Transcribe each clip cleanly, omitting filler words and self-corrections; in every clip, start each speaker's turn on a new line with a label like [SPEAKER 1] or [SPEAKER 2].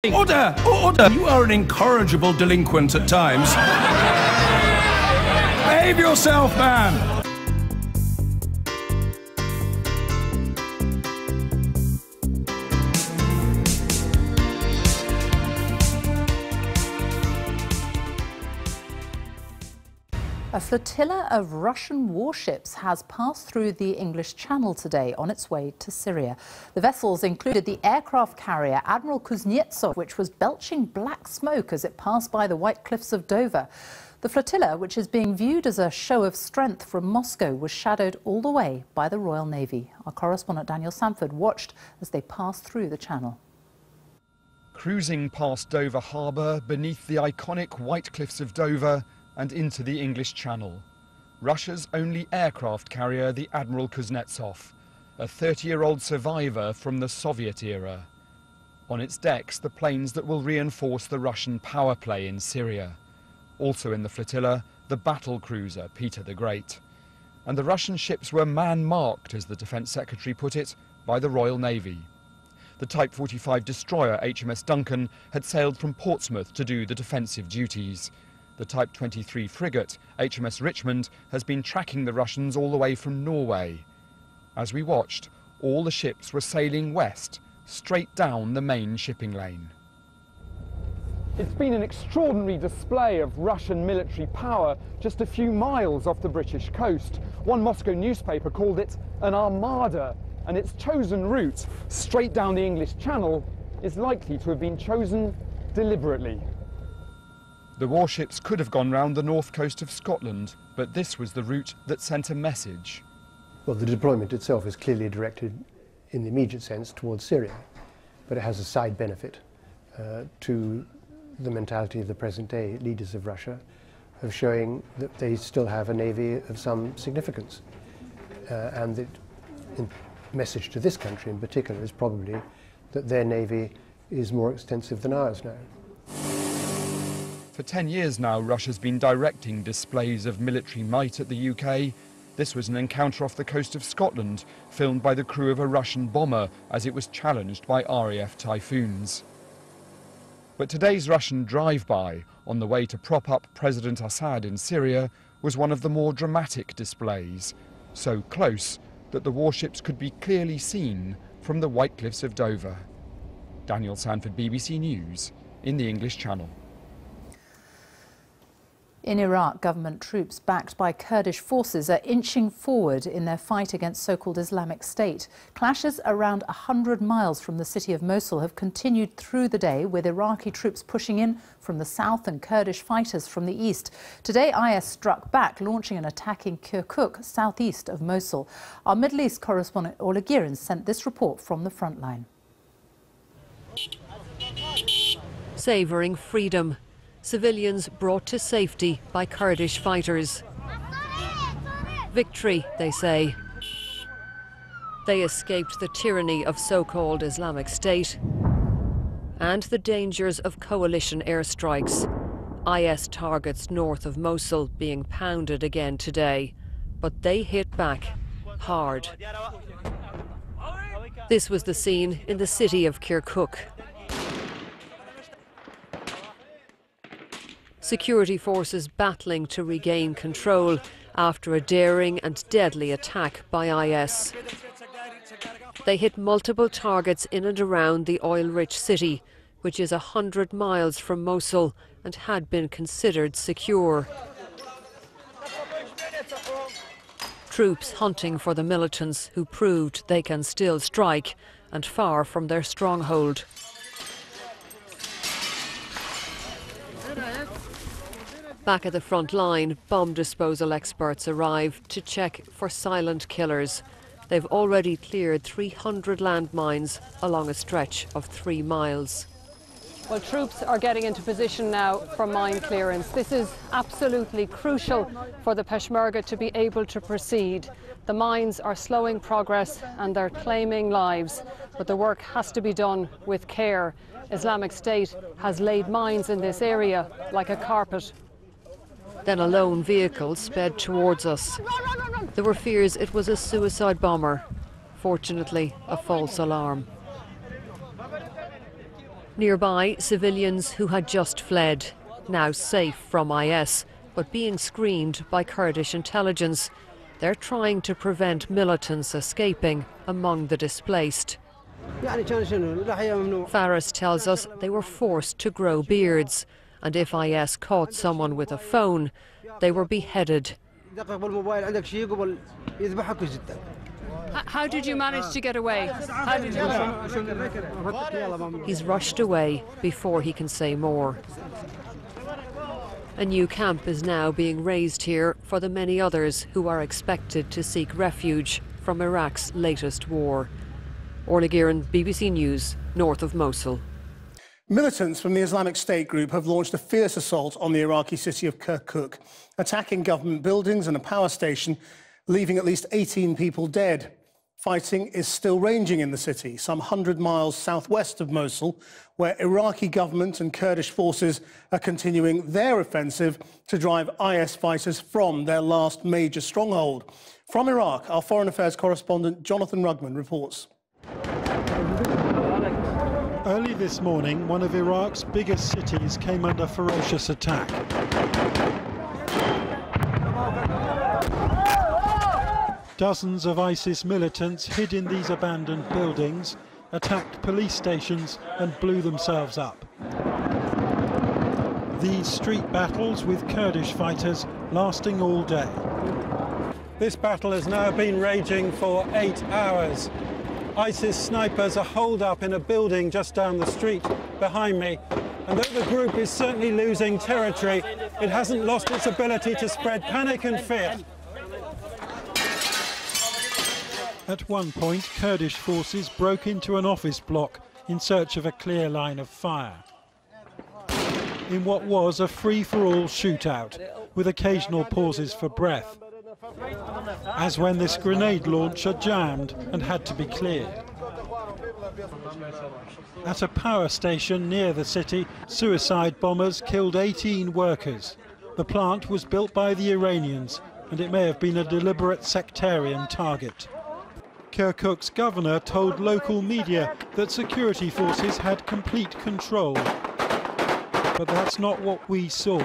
[SPEAKER 1] Order! Order! You are an incorrigible delinquent at times. Behave yourself, man!
[SPEAKER 2] A flotilla of Russian warships has passed through the English Channel today on its way to Syria. The vessels included the aircraft carrier Admiral Kuznetsov, which was belching black smoke as it passed by the White Cliffs of Dover. The flotilla, which is being viewed as a show of strength from Moscow, was shadowed all the way by the Royal Navy. Our correspondent Daniel Sanford watched as they passed through the Channel.
[SPEAKER 3] Cruising past Dover Harbour, beneath the iconic White Cliffs of Dover, and into the English Channel. Russia's only aircraft carrier, the Admiral Kuznetsov, a 30-year-old survivor from the Soviet era. On its decks, the planes that will reinforce the Russian power play in Syria. Also in the flotilla, the battle cruiser Peter the Great. And the Russian ships were man-marked, as the Defence Secretary put it, by the Royal Navy. The Type 45 destroyer HMS Duncan had sailed from Portsmouth to do the defensive duties. The Type 23 frigate, HMS Richmond, has been tracking the Russians all the way from Norway. As we watched, all the ships were sailing west, straight down the main shipping lane. It's been an extraordinary display of Russian military power just a few miles off the British coast. One Moscow newspaper called it an armada, and its chosen route, straight down the English Channel, is likely to have been chosen deliberately. The warships could have gone round the north coast of Scotland, but this was the route that sent a message.
[SPEAKER 4] Well, the deployment itself is clearly directed in the immediate sense towards Syria, but it has a side benefit to the mentality of the present-day leaders of Russia, of showing that they still have a navy of some significance. And the message to this country in particular is probably that their navy is more extensive than ours now.
[SPEAKER 3] For 10 years now, Russia's been directing displays of military might at the UK. This was an encounter off the coast of Scotland, filmed by the crew of a Russian bomber as it was challenged by RAF Typhoons. But today's Russian drive-by, on the way to prop up President Assad in Syria, was one of the more dramatic displays, so close that the warships could be clearly seen from the White Cliffs of Dover. Daniel Sanford, BBC News, in the English Channel.
[SPEAKER 2] In Iraq, government troops backed by Kurdish forces are inching forward in their fight against so-called Islamic State. Clashes around 100 miles from the city of Mosul have continued through the day, with Iraqi troops pushing in from the south and Kurdish fighters from the east. Today, IS struck back, launching an attack in Kirkuk, southeast of Mosul. Our Middle East correspondent Ola Girin sent this report from the front line.
[SPEAKER 5] Savouring freedom. Civilians brought to safety by Kurdish fighters. Victory, they say. They escaped the tyranny of so-called Islamic State and the dangers of coalition airstrikes. IS targets north of Mosul being pounded again today, but they hit back hard. This was the scene in the city of Kirkuk. Security forces battling to regain control after a daring and deadly attack by IS. They hit multiple targets in and around the oil-rich city, which is 100 miles from Mosul and had been considered secure. Troops hunting for the militants who proved they can still strike and far from their stronghold. Back at the front line, bomb disposal experts arrive to check for silent killers. They've already cleared 300 landmines along a stretch of 3 miles.
[SPEAKER 6] Well, troops are getting into position now for mine clearance. This is absolutely crucial for the Peshmerga to be able to proceed. The mines are slowing progress and they're claiming lives, but the work has to be done with care. Islamic State has laid mines in this area like a carpet.
[SPEAKER 5] Then a lone vehicle sped towards us. There were fears it was a suicide bomber. Fortunately, a false alarm. Nearby, civilians who had just fled, now safe from IS, but being screened by Kurdish intelligence. They're trying to prevent militants escaping among the displaced. Faris tells us they were forced to grow beards, and if IS caught someone with a phone, they were beheaded.
[SPEAKER 6] How did you manage to get away? How did you...
[SPEAKER 5] He's rushed away before he can say more. A new camp is now being raised here for the many others who are expected to seek refuge from Iraq's latest war. Orla Guerin, BBC News, north of Mosul.
[SPEAKER 7] Militants from the Islamic State group have launched a fierce assault on the Iraqi city of Kirkuk, attacking government buildings and a power station, leaving at least 18 people dead. Fighting is still raging in the city, some 100 miles southwest of Mosul, where Iraqi government and Kurdish forces are continuing their offensive to drive IS fighters from their last major stronghold. From Iraq, our Foreign Affairs correspondent Jonathan Rugman reports.
[SPEAKER 8] Early this morning, one of Iraq's biggest cities came under ferocious attack. Dozens of ISIS militants hid in these abandoned buildings, attacked police stations and blew themselves up. These street battles with Kurdish fighters lasting all day. This battle has now been raging for 8 hours. ISIS snipers are holed up in a building just down the street behind me. And though the group is certainly losing territory, it hasn't lost its ability to spread panic and fear. At one point, Kurdish forces broke into an office block in search of a clear line of fire. In what was a free-for-all shootout, with occasional pauses for breath, as when this grenade launcher jammed and had to be cleared. At a power station near the city, suicide bombers killed 18 workers. The plant was built by the Iranians, and it may have been a deliberate sectarian target. Kirkuk's governor told local media that security forces had complete control. But that's not what we saw.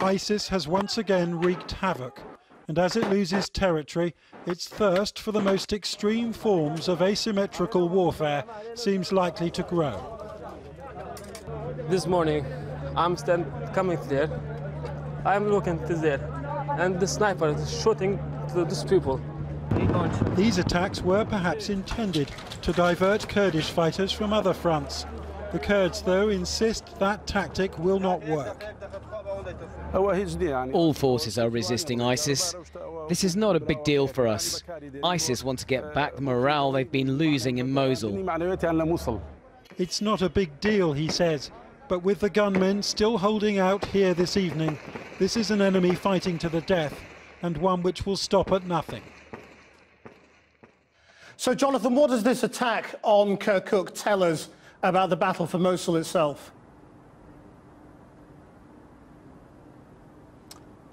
[SPEAKER 8] ISIS has once again wreaked havoc, and as it loses territory, its thirst for the most extreme forms of asymmetrical warfare seems likely to grow.
[SPEAKER 9] This morning, I'm coming there. I'm looking to there, and the sniper is shooting to these people.
[SPEAKER 8] These attacks were perhaps intended to divert Kurdish fighters from other fronts. The Kurds, though, insist that tactic will not work.
[SPEAKER 10] All forces are resisting ISIS. This is not a big deal for us. ISIS want to get back the morale they've been losing in Mosul.
[SPEAKER 8] It's not a big deal, he says, but with the gunmen still holding out here this evening, this is an enemy fighting to the death, and one which will stop at nothing.
[SPEAKER 7] So, Jonathan, what does this attack on Kirkuk tell us about the battle for Mosul itself?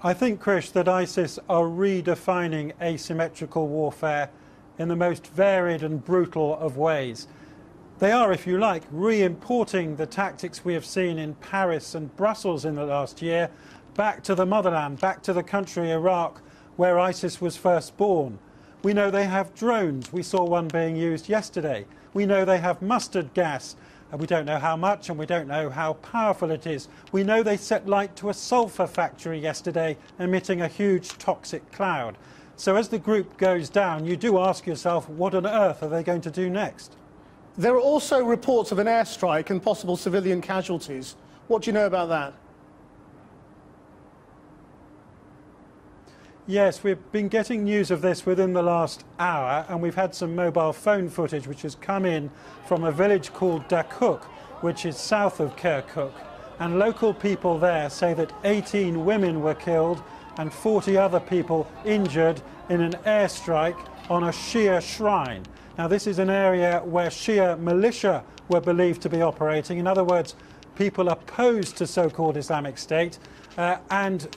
[SPEAKER 8] I think, Krish, that ISIS are redefining asymmetrical warfare in the most varied and brutal of ways. They are, if you like, re-importing the tactics we have seen in Paris and Brussels in the last year back to the motherland, back to the country Iraq, where ISIS was first born. We know they have drones. We saw one being used yesterday. We know they have mustard gas. And we don't know how much, and we don't know how powerful it is. We know they set light to a sulphur factory yesterday, emitting a huge toxic cloud. So as the group goes down, you do ask yourself, what on earth are they going to do next?
[SPEAKER 7] There are also reports of an airstrike and possible civilian casualties. What do you know about that?
[SPEAKER 8] Yes, we've been getting news of this within the last hour, and we've had some mobile phone footage which has come in from a village called Kirkuk, which is south of Kirkuk. And local people there say that 18 women were killed and 40 other people injured in an airstrike on a Shia shrine. Now, this is an area where Shia militia were believed to be operating. In other words, people opposed to so-called Islamic State, and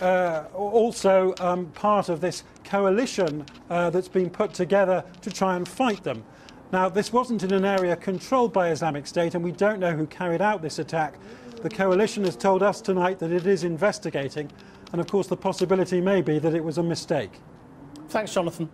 [SPEAKER 8] also part of this coalition that's been put together to try and fight them. Now, this wasn't in an area controlled by Islamic State, and we don't know who carried out this attack. The coalition has told us tonight that it is investigating, and of course the possibility may be that it was a mistake.
[SPEAKER 7] Thanks, Jonathan.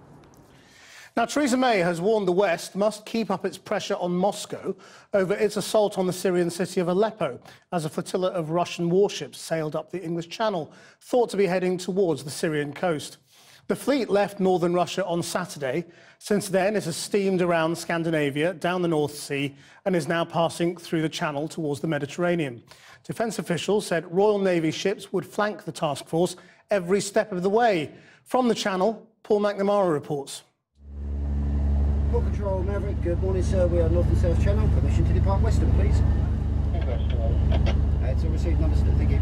[SPEAKER 7] Now, Theresa May has warned the West must keep up its pressure on Moscow over its assault on the Syrian city of Aleppo as a flotilla of Russian warships sailed up the English Channel, thought to be heading towards the Syrian coast. The fleet left northern Russia on Saturday. Since then, it has steamed around Scandinavia, down the North Sea, and is now passing through the Channel towards the Mediterranean. Defence officials said Royal Navy ships would flank the task force every step of the way. From the Channel, Paul McNamara reports.
[SPEAKER 11] Port Control, Maverick, good morning, sir. We are North and South Channel. Permission to depart Western, please. It's a received, understood. Thank you.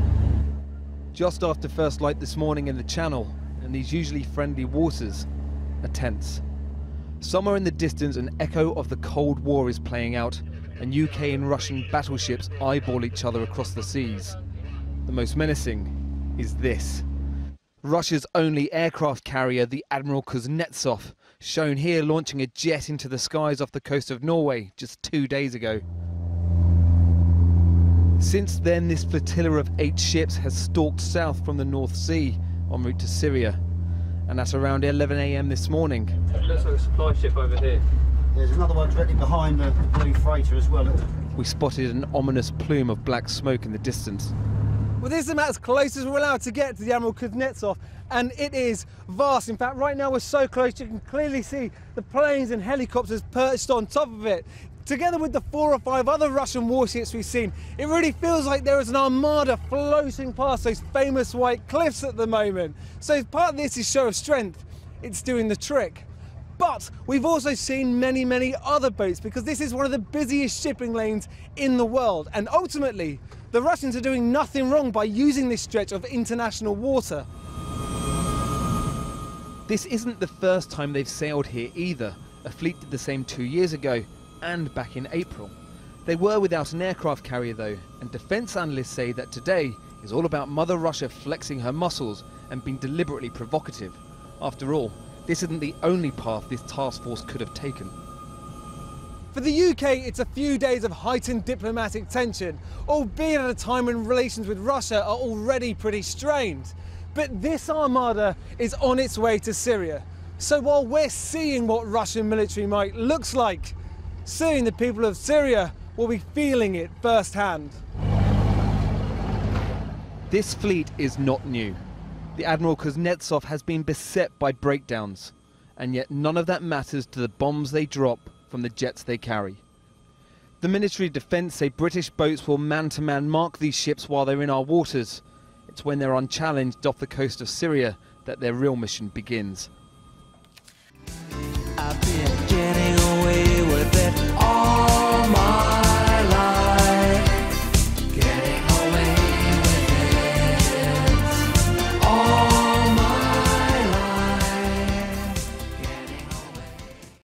[SPEAKER 12] Just after first light this morning in the Channel, and these usually friendly waters are tense. Somewhere in the distance, an echo of the Cold War is playing out, and UK and Russian battleships eyeball each other across the seas. The most menacing is this. Russia's only aircraft carrier, the Admiral Kuznetsov, shown here launching a jet into the skies off the coast of Norway just 2 days ago. Since then, this flotilla of 8 ships has stalked south from the North Sea en route to Syria. And at around 11 AM this morning.
[SPEAKER 9] Looks like a supply ship over here.
[SPEAKER 11] There's another one directly behind the blue freighter as well.
[SPEAKER 12] We spotted an ominous plume of black smoke in the distance.
[SPEAKER 13] Well, this is about as close as we're allowed to get to the Admiral Kuznetsov, and it is vast. In fact, right now we're so close you can clearly see the planes and helicopters perched on top of it. Together with the 4 or 5 other Russian warships we've seen, it really feels like there is an armada floating past those famous white cliffs at the moment. So part of this is show of strength. It's doing the trick. But we've also seen many, many other boats, because this is one of the busiest shipping lanes in the world. And ultimately, the Russians are doing nothing wrong by using this stretch of international water.
[SPEAKER 12] This isn't the first time they've sailed here either. A fleet did the same 2 years ago, and back in April. They were without an aircraft carrier though, and defence analysts say that today is all about Mother Russia flexing her muscles and being deliberately provocative. After all, this isn't the only path this task force could have taken.
[SPEAKER 13] For the UK, it's a few days of heightened diplomatic tension, albeit at a time when relations with Russia are already pretty strained. But this armada is on its way to Syria. So while we're seeing what Russian military might looks like, soon the people of Syria will be feeling it firsthand.
[SPEAKER 12] This fleet is not new. The Admiral Kuznetsov has been beset by breakdowns, and yet none of that matters to the bombs they drop from the jets they carry. The Ministry of Defence say British boats will man-to-man mark these ships while they're in our waters. It's when they're unchallenged off the coast of Syria that their real mission begins.